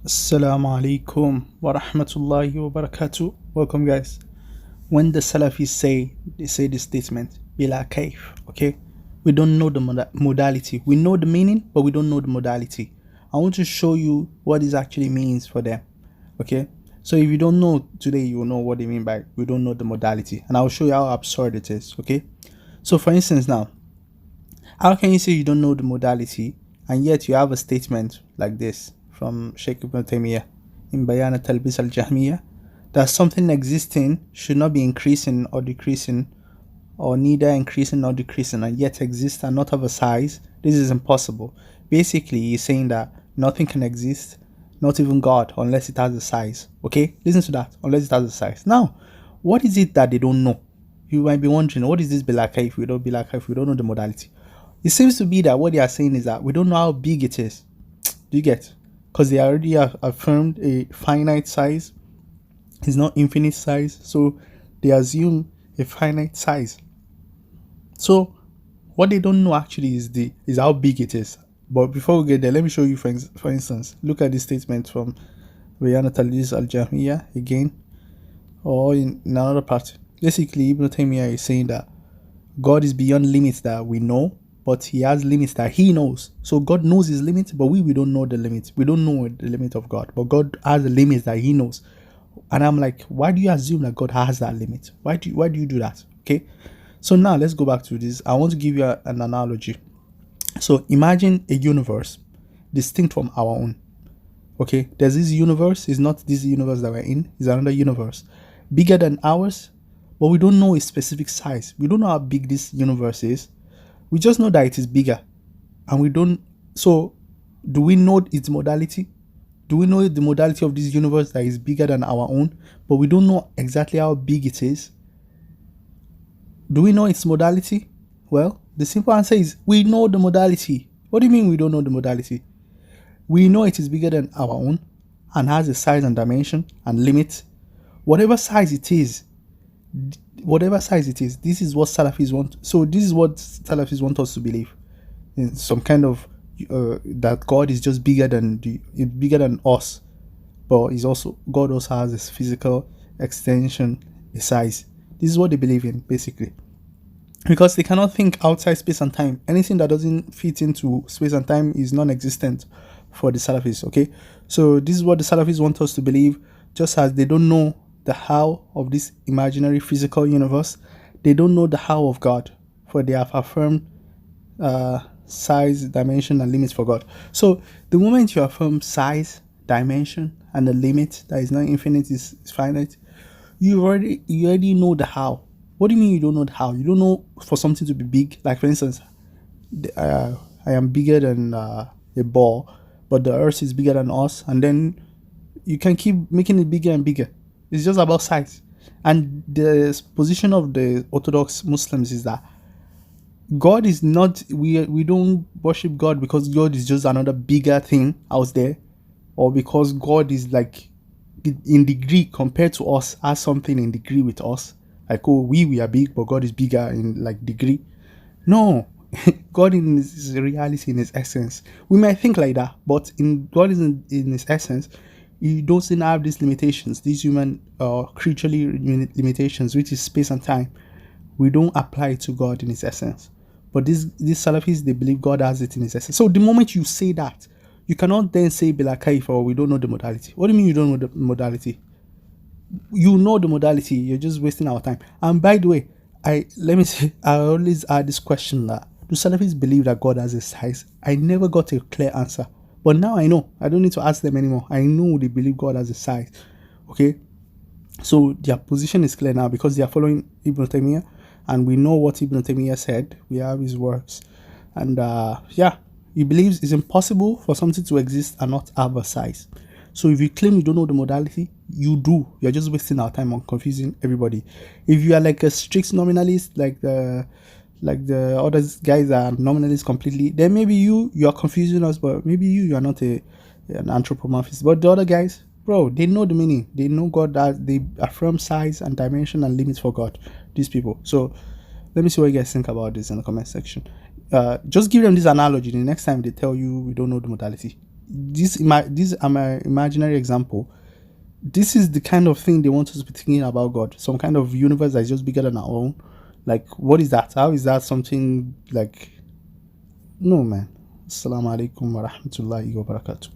Assalamu alaikum wa rahmatullahi wa barakatuh. Welcome, guys. When the Salafis say, they say this statement, bila kaif, okay? We don't know the modality. We know the meaning, but we don't know the modality. I want to show you what this actually means for them, okay? So if you don't know today, you will know what they mean by we don't know the modality. And I'll show you how absurd it is, okay? So for instance now, how can you say you don't know the modality and yet you have a statement like this from Sheikh Ibn Taymiyyah in Bayan al-Talbis al-Jahmiyyah that something existing should not be increasing or decreasing, or neither increasing nor decreasing, and yet exist and not have a size? This is impossible. Basically, he's saying that nothing can exist, not even God, unless it has a size. Okay? Listen to that. Unless it has a size. Now, what is it that they don't know? You might be wondering, what is this Bilaka if we don't Bilaka if we don't know the modality? It seems to be that what they are saying is that we don't know how big it is. Do you get? Because they already have affirmed a finite size. It's not infinite size. So they assume a finite size. So what they don't know actually is how big it is. But before we get there, let me show you, for instance, look at this statement from Bayan Talbis al-Jahmiyyah again, or in another part. Basically, Ibn Taymiyyah is saying that God is beyond limits that we know, but he has limits that he knows. So God knows his limits, but we don't know the limits. We don't know the limit of God, but God has the limits that he knows. And I'm like, why do you assume that God has that limit? Why do you do that? Okay. So now let's go back to this. I want to give you an analogy. So imagine a universe distinct from our own. Okay, there's this universe. It's not this universe that we're in. It's another universe bigger than ours, but we don't know its specific size. We don't know how big this universe is. We just know that it is bigger, and we don't. So, do we know its modality? Do we know the modality of this universe that is bigger than our own, but we don't know exactly how big it is? Do we know its modality? Well, the simple answer is we know the modality. What do you mean we don't know the modality? We know it is bigger than our own and has a size and dimension and limit. Whatever size it is, this is what Salafis want. So this is what Salafis want us to believe, in some kind of that God is just bigger than us, but God also has this physical extension, a size. This is what they believe in, basically, because they cannot think outside space and time. Anything that doesn't fit into space and time is non-existent for the Salafis. Okay, so this is what the Salafis want us to believe. Just as they don't know the how of this imaginary physical universe, they don't know the how of God, for they have affirmed size, dimension, and limits for God. So the moment you affirm size, dimension, and the limit that is not infinite, is finite, you already know the how. What do you mean you don't know the how? You don't know for something to be big. Like, for instance, I am bigger than a ball, but the earth is bigger than us, and then you can keep making it bigger and bigger. It's just about size. And the position of the Orthodox Muslims is that God is not, we don't worship God because God is just another bigger thing out there, or because God is like in degree compared to us, has something in degree with us. Like, oh, we are big, but God is bigger in like degree. No, God in his reality, in his essence. We might think like that, but God is in his essence. He doesn't have these limitations, these human or creaturely limitations, which is space and time. We don't apply it to God in his essence. But these Salafis, they believe God has it in his essence. So the moment you say that, you cannot then say Bila Kaif, or we don't know the modality. What do you mean you don't know the modality? You know the modality, you're just wasting our time. And by the way, I always add this question: that do Salafis believe that God has a size? I never got a clear answer. But now I know. I don't need to ask them anymore. I know they believe God has a size. Okay? So their position is clear now because they are following Ibn Taymiyyah, and we know what Ibn Taymiyyah said. We have his works. And he believes it's impossible for something to exist and not have a size. So if you claim you don't know the modality, you do. You're just wasting our time on confusing everybody. If you are like a strict nominalist, like the other guys are nominalists completely, then maybe you are confusing us, but maybe you are not an anthropomorphist. But the other guys, bro, they know the meaning. They know God, that they affirm size and dimension and limits for God, these people. So let me see what you guys think about this in the comment section. Just give them this analogy the next time they tell you we don't know the modality. This are my imaginary example. This is the kind of thing they want us to be thinking about God. Some kind of universe that is just bigger than our own. Like, what is that? How is that something like? No, man. Assalamu alaikum wa rahmatullahi wa barakatuh.